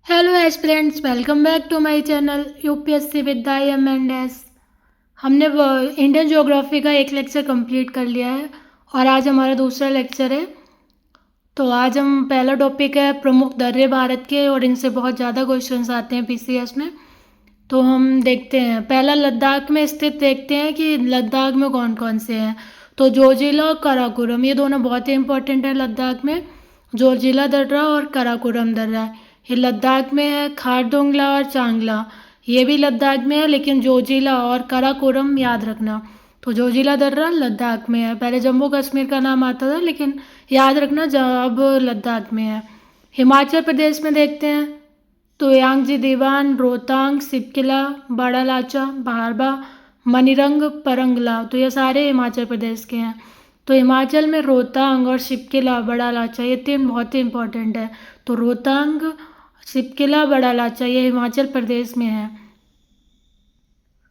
Hello aspirants, welcome back to my channel UPSC with IMNS। हमने Indian geography का एक lecture complete कर लिया है और आज हमारा दूसरा लेक्चर है। तो आज हम पहला टॉपिक है प्रमुख दर्रे भारत के, और इनसे बहुत ज़्यादा क्वेश्चंस आते हैं पीसीएस में। तो हम देखते हैं, पहला लद्दाख में स्थित देखते हैं कि लद्दाख में कौन कौन से हैं। तो जोजिला और काराकोरम, ये दोनों बहुत ही इंपॉर्टेंट है लद्दाख में। जोजिला दर्रा और काराकोरम दर्रा ये लद्दाख में है। खारदुंगला और चांगला ये भी लद्दाख में है, लेकिन जोजिला और काराकोरम याद रखना। तो जोजिला दर्रा लद्दाख में है, पहले जम्मू कश्मीर का नाम आता था, लेकिन याद रखना अब लद्दाख में है। हिमाचल प्रदेश में देखते हैं तो यांगजी दीवान, रोहतांग, सिपकिला, बड़ा लाचा, भारबा, मनिरंग, परंगला, तो ये सारे हिमाचल प्रदेश के हैं। तो हिमाचल में रोहतांग और सिपकिला, बड़ा लाचा ये तीन बहुत ही इंपॉर्टेंट है। तो रोहतांग, सिपकिला, बड़ा लाचा ये हिमाचल प्रदेश में है।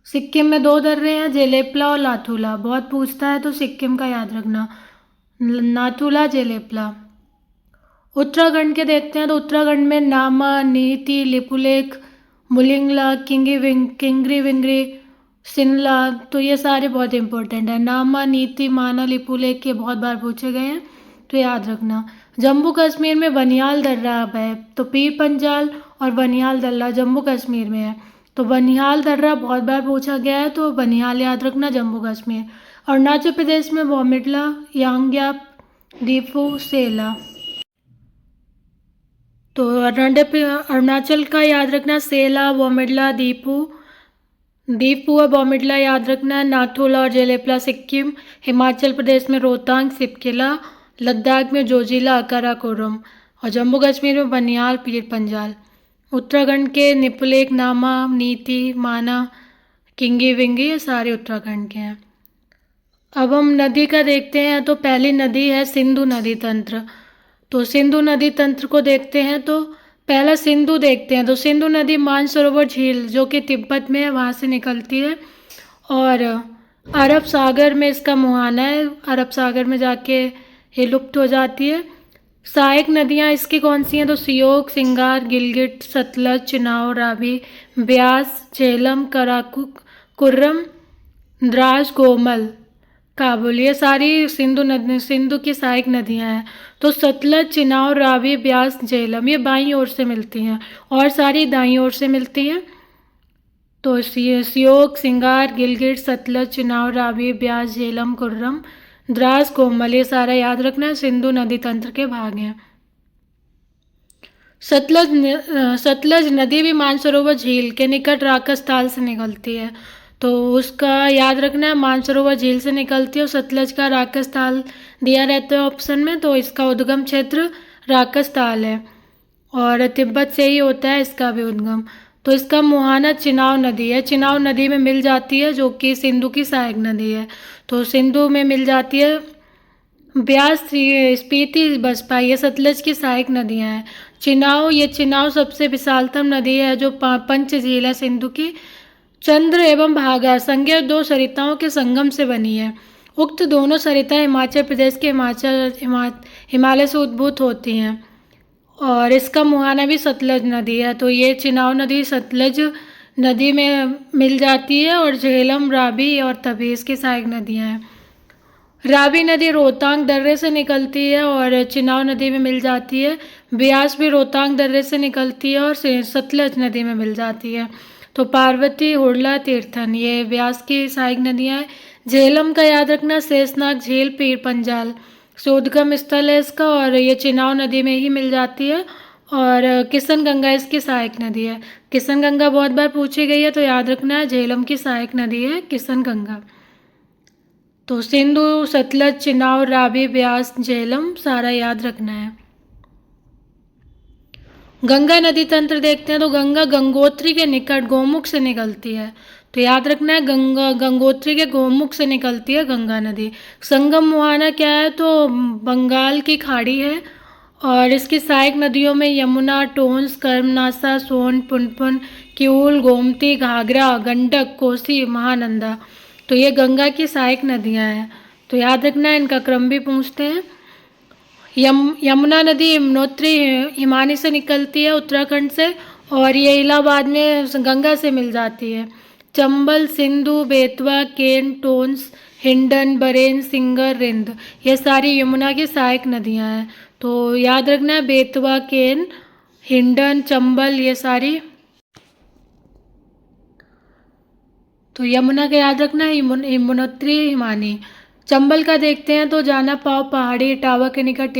सिक्किम में दो दर्रे हैं, जेलेपला और लाथूला। बहुत पूछता है तो सिक्किम का याद रखना, नाथूला, जेलेपला। उत्तराखंड के देखते हैं तो उत्तराखंड में नामा, नीति, लिपुलेख, मुलिंगला, किंगरी विंगरी, सिनला, तो ये सारे बहुत इंपॉर्टेंट है। नामा, नीति, माना, लिपुलेख ये बहुत बार पूछे गए हैं, तो याद रखना। जम्मू कश्मीर में बनियाल दर्रा है, तो पीर पंजाल और बनियाल दर्रा जम्मू कश्मीर में है। तो बनिहाल दर्रा बहुत बार पूछा गया है, तो बनिहाल याद रखना, जम्मू कश्मीर। अरुणाचल प्रदेश में बोमिडला, यांग्याप, दीफू, सेला। तो अरुणाचल का याद रखना, सेला, बोमिडला, दीपू और बोमिडला याद रखना। नाथुला और जेलेपला सिक्किम। हिमाचल प्रदेश में रोहतांग, सिपकिला। लद्दाख में जोजिला, काराकोरम। और जम्मू कश्मीर में बनियाल, पीर पंजाल। उत्तराखंड के निपुलेख, नामा, नीति, माना, किंगी विंगी ये सारे उत्तराखंड के हैं। अब हम नदी का देखते हैं, तो पहली नदी है सिंधु नदी तंत्र। तो सिंधु नदी तंत्र को देखते हैं तो पहला सिंधु देखते हैं। तो सिंधु नदी मानसरोवर झील जो कि तिब्बत में है वहाँ से निकलती है, और अरब सागर में इसका मुहाना है। अरब सागर में जाके ये लुप्त हो जाती है। सहायक नदियाँ इसकी कौन सी हैं, तो सियोक, सिंगार, गिलगित, सतलज, चिनाव, रावी, ब्यास, झेलम, कराकुक, कुर्रम, द्रास, गोमल, काबुल ये सारी सिंधु की सहायक नदियाँ हैं। तो सतलज, चिनाव, रावी, ब्यास, झेलम ये बाईं ओर से मिलती हैं और सारी दाईं ओर से मिलती हैं। तो सियोक, सिंगार, गिलगित, सतलज, चिनाव, रावी, ब्यास, झेलम, कुर्रम, द्रास, कोमल ये सारा याद रखना, सिंधु नदी तंत्र के भाग हैं। सतलज नदी भी मानसरोवर झील के निकट राकस ताल से निकलती है। तो उसका याद रखना है, मानसरोवर झील से निकलती है और सतलज का राकस ताल दिया रहता है ऑप्शन में। तो इसका उद्गम क्षेत्र राकस ताल है और तिब्बत से ही होता है इसका भी उद्गम। तो इसका मुहाना चिनाव नदी है, चिनाव नदी में मिल जाती है जो कि सिंधु की सहायक नदी है। तो सिंधु में मिल जाती है। ब्यास, स्पीति, बसपा ये सतलज की सहायक नदियाँ हैं। चिनाव सबसे विशालतम नदी है जो पंच झील है सिंधु की। चंद्र एवं भागा संज्ञा दो सरिताओं के संगम से बनी है। उक्त दोनों सरिताएं हिमाचल प्रदेश के हिमालय से उद्भूत होती हैं और इसका मुहाना भी सतलज नदी है। तो ये चिनाव नदी सतलज नदी में मिल जाती है और झेलम, रावी और तभी इसकी सहायक नदियाँ हैं। रावी नदी रोहतांग दर्रे से निकलती है और चिनाव नदी में मिल जाती है। ब्यास भी रोहतांग दर्रे से निकलती है और सतलज नदी में मिल जाती है। तो पार्वती, हुड़ला, तीर्थन ये ब्यास की सहायक नदियाँ हैं। झेलम का याद रखना, शेषनाग झील, पीर पंजाल से उद्गम स्थल है इसका और ये चिनाव नदी में ही मिल जाती है। और किशन गंगा इसकी सहायक नदी है। किशन गंगा बहुत बार पूछी गई है, तो याद रखना है झेलम की सहायक नदी है किशन गंगा। तो सिंधु, सतलज, चिनाव, रावी, ब्यास, झेलम सारा याद रखना है। गंगा नदी तंत्र देखते हैं तो गंगा गंगोत्री के निकट गोमुख से निकलती है। तो याद रखना है गंगोत्री के गोमुख से निकलती है गंगा नदी। संगम मुहाना क्या है, तो बंगाल की खाड़ी है और इसकी सहायक नदियों में यमुना, टोंस, कर्मनासा, सोन, पुनपुन, किऊल, गोमती, घाघरा, गंडक, कोसी, महानंदा, तो ये गंगा की सहायक नदियाँ हैं। तो याद रखना है, इनका क्रम भी पूछते हैं। यमुना नदी यमुनोत्री हिमानी से निकलती है उत्तराखंड से, और ये इलाहाबाद में गंगा से मिल जाती है। चंबल, सिंधु, बेतवा, केन, टोंस, हिंडन, बरेन, सिंगर, रिंद, ये सारी यमुना की सहायक नदियां हैं। तो याद रखना है बेतवा, केन, हिंडन, चंबल, ये सारी। तो यमुना का याद रखना है यमुनोत्री हिमानी। चंबल का देखते हैं तो जाना पाव पहाड़ी टावर के निकट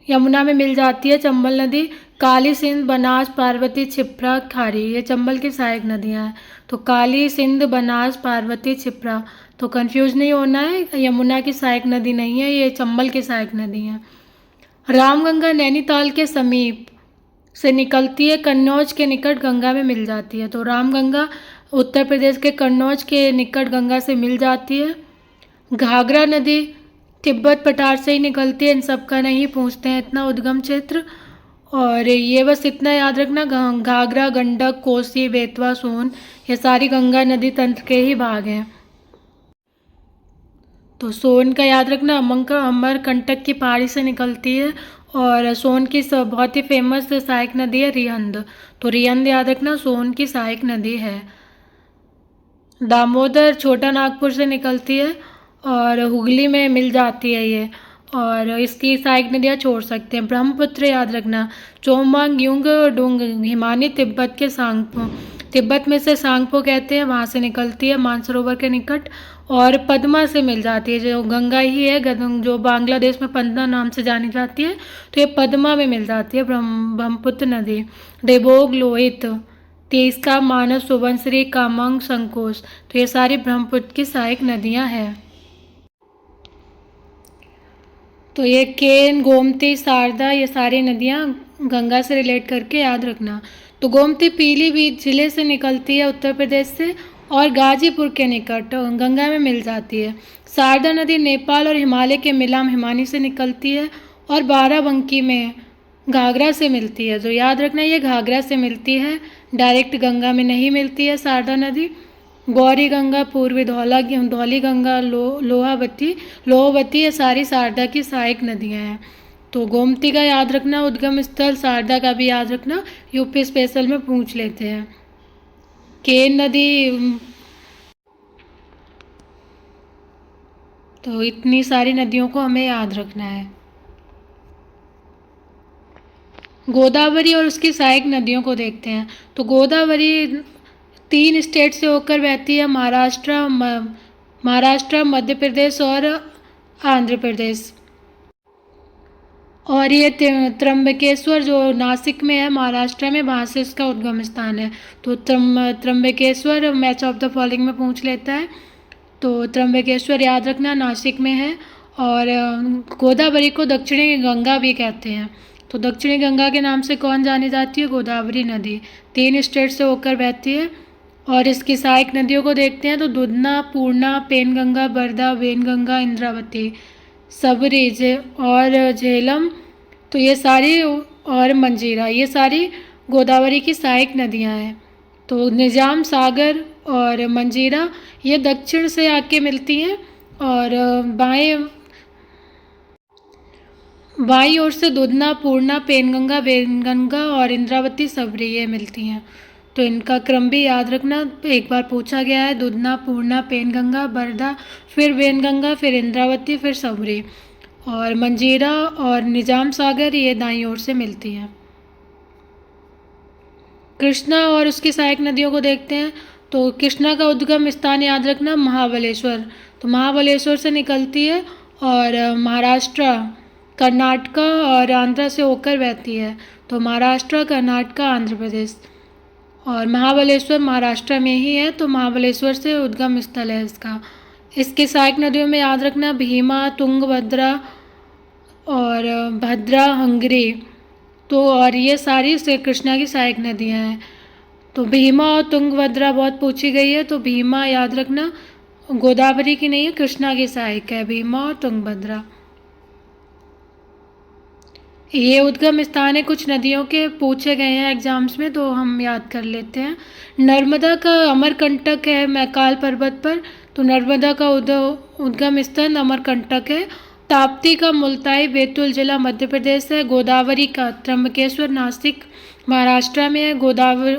यमुना में मिल जाती है चंबल नदी। काली, सिंध, बनास, पार्वती, क्षिप्रा, खारी, ये चंबल की सहायक नदियां हैं। तो काली, सिंध, बनास, पार्वती, क्षिप्रा, तो कंफ्यूज नहीं होना है, यमुना की सहायक नदी नहीं है, ये चंबल की सहायक नदी है। रामगंगा नैनीताल के समीप से निकलती है, कन्नौज के निकट गंगा में मिल जाती है। तो रामगंगा उत्तर प्रदेश के कन्नौज के निकट गंगा से मिल जाती है। घाघरा नदी तिब्बत पठार से ही निकलती है, इन सब का नहीं पूछते हैं इतना उद्गम क्षेत्र। और ये बस इतना याद रखना, घाघरा, गंडक, कोसी, बेतवा, सोन, ये सारी गंगा नदी तंत्र के ही भाग हैं। तो सोन का याद रखना, अमरकंटक की पहाड़ी से निकलती है। और सोन की बहुत ही फेमस सहायक नदी है रिहंद। तो रिहंद याद रखना सोन की सहायक नदी है। दामोदर छोटा नागपुर से निकलती है और हुगली में मिल जाती है ये, और इसकी सहायक नदियाँ छोड़ सकते हैं। ब्रह्मपुत्र याद रखना, चोमांग, युंग, डुंग, हिमानी तिब्बत के सांगपो, तिब्बत में से सांगपो कहते हैं, वहाँ से निकलती है मानसरोवर के निकट। और पद्मा से मिल जाती है, जो गंगा ही है, जो बांग्लादेश में पद्मा नाम से जानी जाती है, तो ये पद्मा में मिल जाती है ब्रह्मपुत्र नदी। देबोग, लोहित, तेस्का, मानस, सुबनसिरी, कामंग, संकोच, तो ये सारी ब्रह्मपुत्र की सहायक नदियाँ हैं। तो ये केन, गोमती, शारदा, ये सारी नदियाँ गंगा से रिलेट करके याद रखना। तो गोमती पीलीभीत जिले से निकलती है उत्तर प्रदेश से, और गाजीपुर के निकट गंगा में मिल जाती है। शारदा नदी नेपाल और हिमालय के मिलाम हिमानी से निकलती है, और बाराबंकी में घाघरा से मिलती है। तो याद रखना ये घाघरा से मिलती है, डायरेक्ट गंगा में नहीं मिलती है शारदा नदी। गौरी गंगा, पूर्वी धौली गंगा, लोहावती, ये सारी शारदा की सहायक नदियाँ हैं। तो गोमती का याद रखना उद्गम स्थल, शारदा का भी याद रखना, यूपी स्पेशल में पूछ लेते हैं। केन नदी, तो इतनी सारी नदियों को हमें याद रखना है। गोदावरी और उसकी सहायक नदियों को देखते हैं। तो गोदावरी 3 स्टेट से होकर बहती है, महाराष्ट्र, मध्य प्रदेश और आंध्र प्रदेश। और ये त्र्यंबकेश्वर जो नासिक में है महाराष्ट्र में, वहाँ से इसका उद्गम स्थान है। तो Trimbakeshwar match of the following में पूछ लेता है। तो त्र्यंबकेश्वर याद रखना नासिक में है। और गोदावरी को दक्षिणी गंगा भी कहते हैं। तो दक्षिणी गंगा के नाम से कौन जानी जाती है? गोदावरी नदी। 3 स्टेट से होकर बहती है। और इसकी सहायक नदियों को देखते हैं तो दुधना, पूर्णा, पेनगंगा, बरदा, वेनगंगा, इंद्रावती, सबरी और झेलम, तो ये सारी, और मंजीरा, ये सारी गोदावरी की सहायक नदियाँ हैं। तो निजाम सागर और मंजीरा ये दक्षिण से आके मिलती हैं, और बाईं ओर से दुधना, पूर्णा, पेनगंगा, वेनगंगा और इंद्रावती, सबरी ये मिलती हैं। तो इनका क्रम भी याद रखना, एक बार पूछा गया है। दुधना, पूर्णा, पेनगंगा, बरदा, फिर वेनगंगा, फिर इंद्रावती, फिर सबरी। और मंजीरा और निजाम सागर ये दाईं ओर से मिलती हैं। कृष्णा और उसकी सहायक नदियों को देखते हैं। तो कृष्णा का उद्गम स्थान याद रखना महाबलेश्वर। तो महाबलेश्वर से निकलती है और महाराष्ट्र, कर्नाटक और आंध्र से होकर बहती है। तो महाराष्ट्र, कर्नाटक, आंध्र प्रदेश, और महाबलेश्वर महाराष्ट्र में ही है। तो महाबलेश्वर से उद्गम स्थल है इसका। इसकी सहायक नदियों में याद रखना भीमा, तुंगभद्रा और भद्रा, हंगरी, तो और ये सारी श्री कृष्णा की सहायक नदियाँ हैं। तो भीमा और तुंगभद्रा बहुत पूछी गई है। तो भीमा याद रखना गोदावरी की नहीं है, कृष्णा की सहायक है भीमा और तुंगभद्रा। ये उद्गम स्थान है कुछ नदियों के, पूछे गए हैं एग्जाम्स में, तो हम याद कर लेते हैं। नर्मदा का अमरकंटक है मैकाल पर्वत पर। तो नर्मदा का उद्गम स्थान अमरकंटक है। ताप्ती का मुल्ताई बैतूल जिला मध्य प्रदेश है। गोदावरी का त्र्यंबकेश्वर नासिक महाराष्ट्र में है। गोदावरी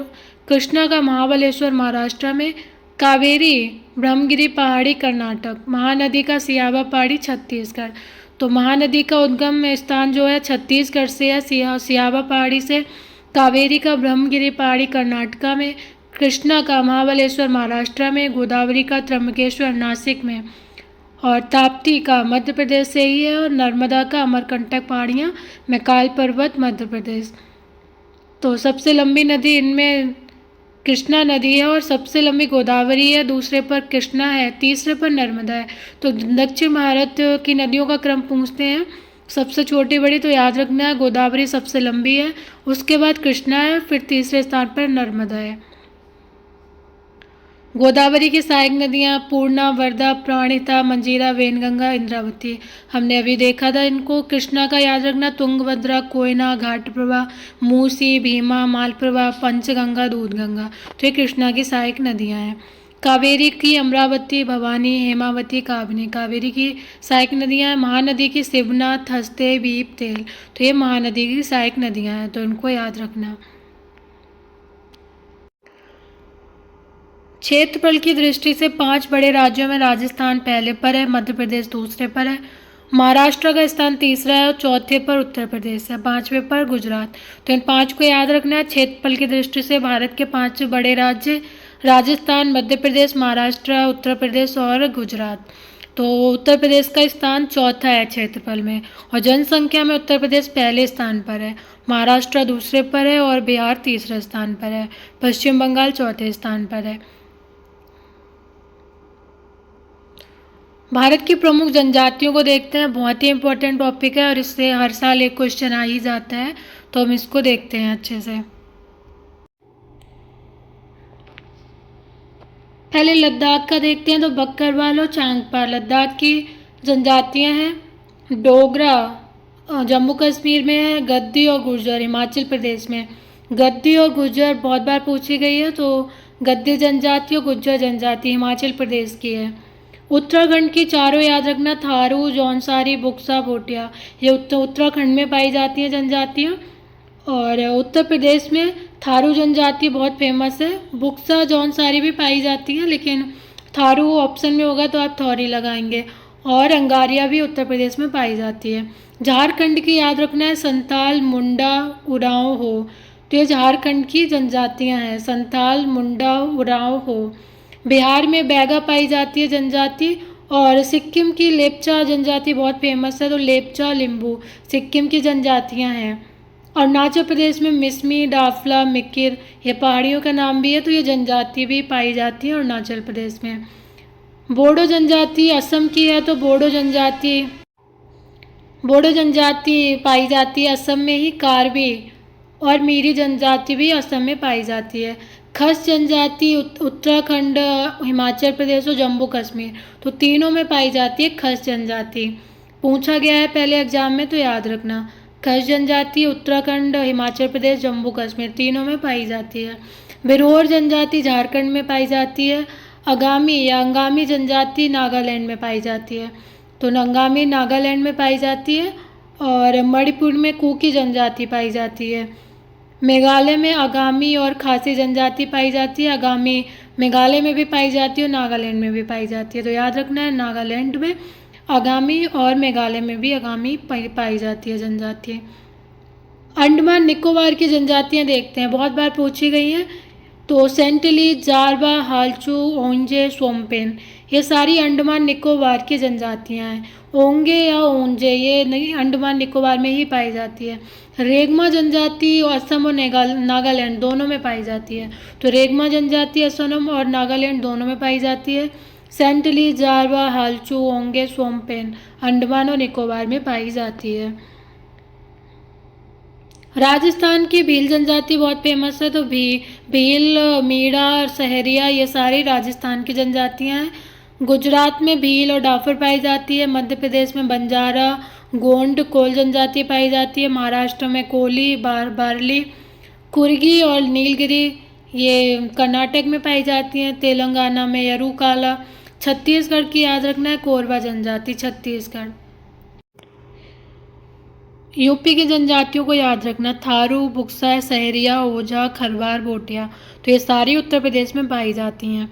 कृष्णा का महाबलेश्वर महाराष्ट्र में। कावेरी ब्रह्मगिरी पहाड़ी कर्नाटक। महानदी का सियावा पहाड़ी छत्तीसगढ़। तो महानदी का उद्गम स्थान जो है छत्तीसगढ़ से है, सियावा पहाड़ी से। कावेरी का ब्रह्मगिरी पहाड़ी कर्नाटका में। कृष्णा का महाबलेश्वर महाराष्ट्र में। गोदावरी का त्र्यंबकेश्वर नासिक में। और ताप्ती का मध्य प्रदेश से ही है। और नर्मदा का अमरकंटक पहाड़ियाँ मैकाल पर्वत मध्य प्रदेश। तो सबसे लंबी नदी इनमें कृष्णा नदी है और सबसे लंबी गोदावरी है, दूसरे पर कृष्णा है, तीसरे पर नर्मदा है। तो दक्षिण भारत की नदियों का क्रम पूछते हैं, सबसे छोटी बड़ी तो याद रखना है गोदावरी सबसे लंबी है, उसके बाद कृष्णा है, फिर तीसरे स्थान पर नर्मदा है। गोदावरी की सहायक नदियाँ पूर्णा, वर्धा, प्राणहिता, मंजीरा, वेनगंगा, इंद्रावती। हमने अभी देखा था इनको। कृष्णा का याद रखना तुंगभद्रा, कोयना, घाटप्रभा, मूसी, भीमा, मालप्रभा, पंचगंगा, दूधगंगा। तो ये कृष्णा की सहायक नदियाँ हैं। कावेरी की अमरावती, भवानी, हेमावती, काबनी। कावेरी की सहायक नदियाँ हैं। महानदी की शिवनाथ, हस्ते, भीप, तेल। तो ये महानदी की सहायक नदियाँ हैं, तो इनको याद रखना। क्षेत्रफल की दृष्टि से 5 बड़े राज्यों में राजस्थान पहले पर है, मध्य प्रदेश दूसरे पर है, महाराष्ट्र का स्थान तीसरा है और चौथे पर उत्तर प्रदेश है, 5वें पर गुजरात। तो इन 5 को याद रखना है। क्षेत्रफल की दृष्टि से भारत के 5 बड़े राज्य राजस्थान, मध्य प्रदेश, महाराष्ट्र, उत्तर प्रदेश और गुजरात। तो उत्तर प्रदेश का स्थान चौथा है क्षेत्रफल में, और जनसंख्या में उत्तर प्रदेश पहले स्थान पर है, महाराष्ट्र दूसरे पर है और बिहार तीसरे स्थान पर है, पश्चिम बंगाल चौथे स्थान पर है। भारत की प्रमुख जनजातियों को देखते हैं, बहुत ही इंपॉर्टेंट टॉपिक है और इससे हर साल एक क्वेश्चन आ ही जाता है, तो हम इसको देखते हैं अच्छे से। पहले लद्दाख का देखते हैं, तो बकरवाल और चांगपा लद्दाख की जनजातियां हैं। डोगरा जम्मू कश्मीर में है। गद्दी और गुर्जर हिमाचल प्रदेश में। गद्दी और गुर्जर बहुत बार पूछी गई है, तो गद्दी जनजाति और गुर्जर जनजाति हिमाचल प्रदेश की है। उत्तराखंड की चारों याद रखना, थारू, जौनसारी, बुक्सा, भोटिया। ये उत्तराखंड में पाई जाती हैं जनजातियाँ। और उत्तर प्रदेश में थारू जनजाति बहुत फेमस है। बुक्सा, जौनसारी भी पाई जाती हैं, लेकिन थारू ऑप्शन में होगा तो आप थौरी लगाएंगे। और अंगारिया भी उत्तर प्रदेश में पाई जाती है। झारखंड की याद रखना है, संताल, मुंडा, उरांव हो। तो ये झारखंड की जनजातियाँ हैं, संताल, मुंडा, उरांव हो। बिहार में बैगा पाई जाती है जनजाति। और सिक्किम की लेपचा जनजाति बहुत फेमस है, तो लेपचा, लिम्बू सिक्किम की जनजातियां हैं। अरुणाचल प्रदेश में मिसमी, डाफला, मिकिर ये पहाड़ियों का नाम भी है, तो ये जनजाति भी पाई जाती है अरुणाचल प्रदेश में। बोडो जनजाति असम की है, तो बोडो जनजाति पाई जाती है असम में ही। कार्बी और मीरी जनजाति भी असम में पाई जाती है। खस जनजाति उत्तराखंड, हिमाचल प्रदेश और जम्मू कश्मीर, तो तीनों में पाई जाती है खस जनजाति। पूछा गया है पहले एग्जाम में, तो याद रखना। खस जनजाति उत्तराखंड, हिमाचल प्रदेश, जम्मू कश्मीर तीनों में पाई जाती है। बिरहोर जनजाति झारखंड में पाई जाती है। आगामी या अंगामी जनजाति नागालैंड में पाई जाती है, तो अंगामी नागालैंड में पाई जाती है। और मणिपुर में कुकी जनजाति पाई जाती है। मेघालय में आगामी और खासी जनजाति पाई जाती है। आगामी मेघालय में भी पाई जाती है और नागालैंड में भी पाई जाती है, तो याद रखना है नागालैंड में आगामी और मेघालय में भी आगामी पाई जाती है जनजाति। अंडमान निकोबार की जनजातियां देखते हैं, बहुत बार पूछी गई हैं। तो सेंटली, जारवा, हालचू, ओंजे, सोमपेन ये सारी अंडमान निकोबार की जनजातियां हैं। ओंगे या ओंजे ये नहीं अंडमान निकोबार में ही पाई जाती है। रेगमा जनजाति असम और नागालैंड दोनों में पाई जाती है, तो रेगमा जनजाति असम और नागालैंड दोनों में पाई जाती है। सेंटली, जारवा, हालचू, ओंगे, सोमपेन अंडमान और निकोबार में पाई जाती है। राजस्थान की भील जनजाति बहुत फेमस है, तो भील, मीणा, सहरिया ये सारी राजस्थान की जनजातियां हैं। गुजरात में भील और डाफर पाई जाती है। मध्य प्रदेश में बंजारा, गोंड, कोल जनजाति पाई जाती है। महाराष्ट्र में कोली, बारली, कुर्गी और नीलगिरी ये कर्नाटक में पाई जाती हैं। तेलंगाना में यरूकाला। छत्तीसगढ़ की याद रखना है, कोरवा जनजाति छत्तीसगढ़। यूपी की जनजातियों को याद रखना, थारू, बुक्सा, सहरिया, ओझा, खरवार, भोटिया। तो ये सारी उत्तर प्रदेश में पाई जाती हैं।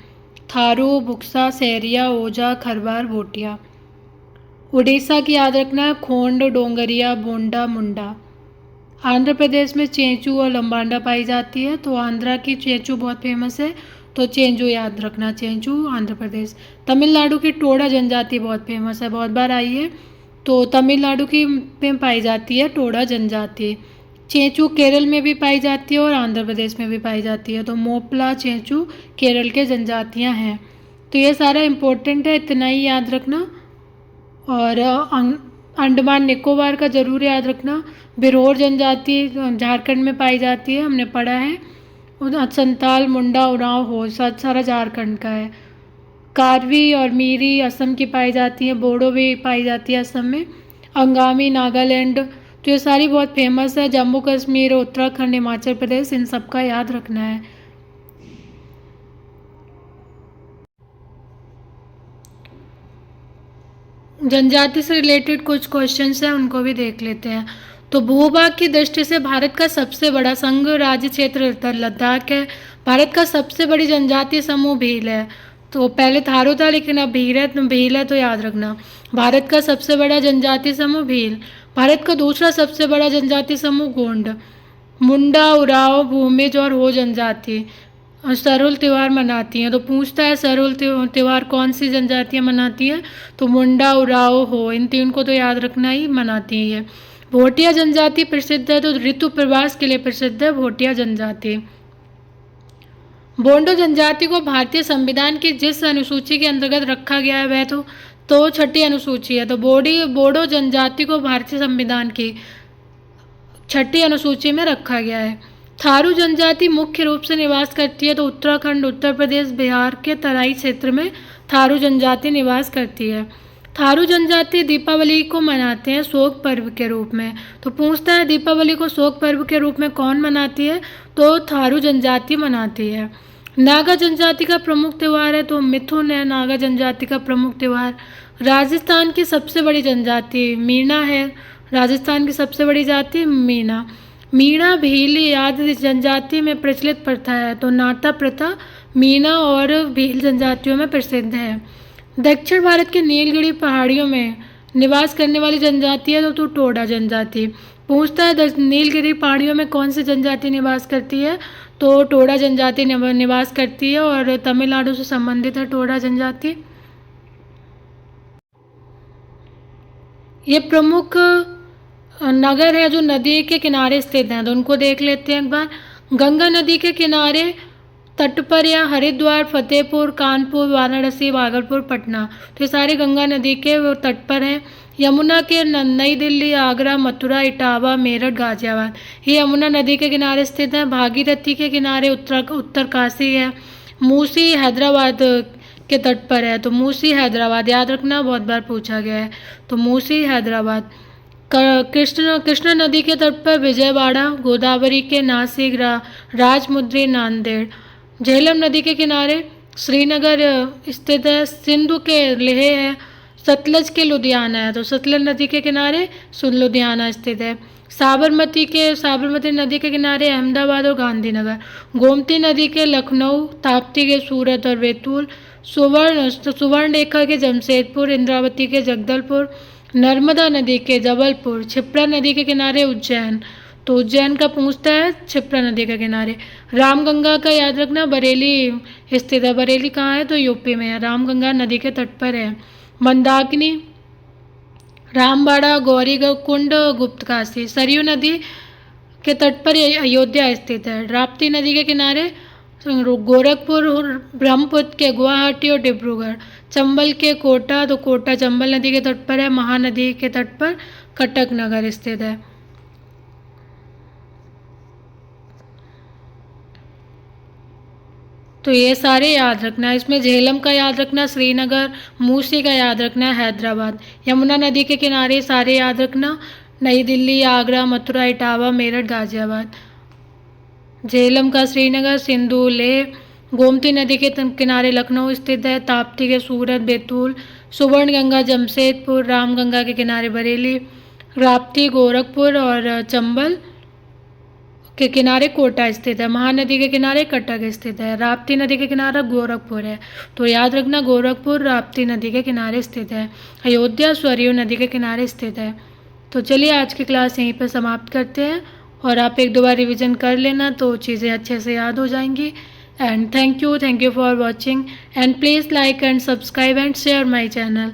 थारू, बुक्सा, सहरिया, ओझा, खरवार, भोटिया। उड़ीसा की याद रखना है, खोंड, डोंगरिया, बोंडा, मुंडा। आंध्र प्रदेश में चेंचू और लंबाडा पाई जाती है। तो आंध्रा की चेंचू बहुत फेमस है, तो चेंचू याद रखना, चेंचू आंध्र प्रदेश। तमिलनाडु की टोडा जनजाति बहुत फेमस है, बहुत बार आई है। तो तमिलनाडु की में पाई जाती है टोडा जनजाति। चेंचू केरल में भी पाई जाती है और आंध्र प्रदेश में भी पाई जाती है। तो मोपला, चेंचू केरल के जनजातियां हैं। तो ये सारा इम्पोर्टेंट है, इतना ही याद रखना। और अंडमान निकोबार का जरूर याद रखना। बिरोर जनजाति झारखंड में पाई जाती है, हमने पढ़ा है। और संताल, मुंडा, उरांव, हो सारा झारखंड का है। कारवी और मीरी असम की पाई जाती है। बोडो भी पाई जाती है असम में। अंगामी नागालैंड। तो ये सारी बहुत फेमस है। जम्मू कश्मीर, उत्तराखंड, हिमाचल प्रदेश, इन सब का याद रखना है। जनजाति से रिलेटेड कुछ क्वेश्चंस हैं, उनको भी देख लेते हैं। तो भूभाग की दृष्टि से भारत का सबसे बड़ा संघ राज्य क्षेत्र लद्दाख है। भारत का सबसे बड़ी जनजातीय समूह भील है। तो पहले थारू था, लेकिन अब भील है, तो याद रखना। भारत का सबसे बड़ा जनजातीय समूह भील। भारत का दूसरा सबसे बड़ा जनजातीय समूह गोंड। मुंडा, उरांव, भूमिज और हो जनजाति सरहुल त्यौहार मनाती हैं। तो पूछता है सरहुल त्यौहार कौन सी जनजातियां मनाती हैं, तो मुंडा, उरांव, हो, इन तीन को तो याद रखना ही मनाती है। भोटिया जनजाति प्रसिद्ध है, तो ऋतु प्रवास के लिए प्रसिद्ध है भोटिया जनजाति। बोंडो जनजाति को भारतीय संविधान की जिस अनुसूची के अंतर्गत रखा गया है वह तो छठी अनुसूची है। तो बोडो जनजाति को भारतीय संविधान की छठी अनुसूची में रखा गया है। थारू जनजाति मुख्य रूप से निवास करती है। तो उत्तराखंड, उत्तर प्रदेश, बिहार के तराई क्षेत्र में थारू जनजाति निवास करती है। थारू जनजाति दीपावली को मनाते हैं शोक पर्व के रूप में। तो पूछता है दीपावली को शोक पर्व के रूप में कौन मनाती है, तो थारू जनजाति मनाती है। नागा जनजाति का प्रमुख त्यौहार है, तो मिथुन है नागा जनजाति का प्रमुख त्यौहार। राजस्थान की सबसे बड़ी जनजाति मीणा है। राजस्थान की सबसे बड़ी जाति मीणा। मीणा भील आदि जनजाति में प्रचलित प्रथा है। तो नाता प्रथा मीणा और भील जनजातियों में प्रसिद्ध है। दक्षिण भारत के नीलगिरी पहाड़ियों में निवास करने वाली जनजाति है, तो टोडा जनजाति। पूछता है नीलगिरी पहाड़ियों में कौन सी जनजाति निवास करती है, तो टोडा जनजाति निवास करती है और तमिलनाडु से संबंधित है टोडा जनजाति। ये प्रमुख नगर है जो नदी के किनारे स्थित हैं, तो उनको देख लेते हैं एक बार। गंगा नदी के किनारे तट पर या हरिद्वार, फतेहपुर, कानपुर, वाराणसी, भागलपुर, पटना। तो ये सारे गंगा नदी के तट पर हैं। यमुना के नई दिल्ली, आगरा, मथुरा, इटावा, मेरठ, गाजियाबाद, ये यमुना नदी के किनारे स्थित हैं। भागीरथी के किनारे उत्तरकाशी है। मूसी हैदराबाद के तट पर है। तो मूसी हैदराबाद याद रखना, बहुत बार पूछा गया है। तो मूसी हैदराबाद। कृष्णा नदी के तट पर विजयवाड़ा। गोदावरी के नासिक, राजमुंद्री, नांदेड़। झेलम नदी के किनारे श्रीनगर स्थित है। सिंधु के लेह है। सतलज के लुधियाना है। तो सतलज नदी के किनारे लुधियाना स्थित है। साबरमती नदी के किनारे अहमदाबाद और गांधीनगर। गोमती नदी के लखनऊ। ताप्ती के सूरत और बैतूल। सुवर्ण रेखा के जमशेदपुर। इंद्रावती के जगदलपुर। नर्मदा नदी के जबलपुर। क्षिप्रा नदी के किनारे उज्जैन। तो उज्जैन का पूछता है क्षिप्रा नदी के किनारे। रामगंगा का याद रखना, बरेली स्थित है। बरेली कहाँ है, तो यूपी में है। रामगंगा नदी के तट पर है। मंदाकिनी, रामबाड़ा, गौरी कुंड, गुप्तकाशी। सरयू नदी के तट पर अयोध्या स्थित है। राप्ती नदी के किनारे गोरखपुर, ब्रह्मपुत्र के गुवाहाटी और डिब्रूगढ़। चंबल के कोटा, तो कोटा चंबल नदी के तट पर है। महानदी के तट पर कटक नगर स्थित है। तो ये सारे याद रखना है। इसमें झेलम का याद रखना, श्रीनगर, मूसी का याद रखना, हैदराबाद। यमुना नदी के किनारे सारे याद रखना, नई दिल्ली, आगरा, मथुरा, इटावा, मेरठ, गाजियाबाद। झेलम का श्रीनगर, सिंधु, लेह। गोमती नदी के किनारे लखनऊ स्थित है। ताप्ती के सूरत, बैतूल। सुवर्ण गंगा जमशेदपुर। रामगंगा के किनारे बरेली। राप्ती गोरखपुर और चंबल के किनारे कोटा स्थित है। महानदी के किनारे कटक स्थित है। राप्ती नदी के किनारा गोरखपुर है। तो याद रखना, गोरखपुर राप्ती नदी के किनारे स्थित है। अयोध्या सरयू नदी के किनारे स्थित है। तो चलिए आज की क्लास यहीं पर समाप्त करते हैं, और आप एक दो बार रिविज़न कर लेना तो चीज़ें अच्छे से याद हो जाएंगी। And thank you for watching, and please like and subscribe and share my channel.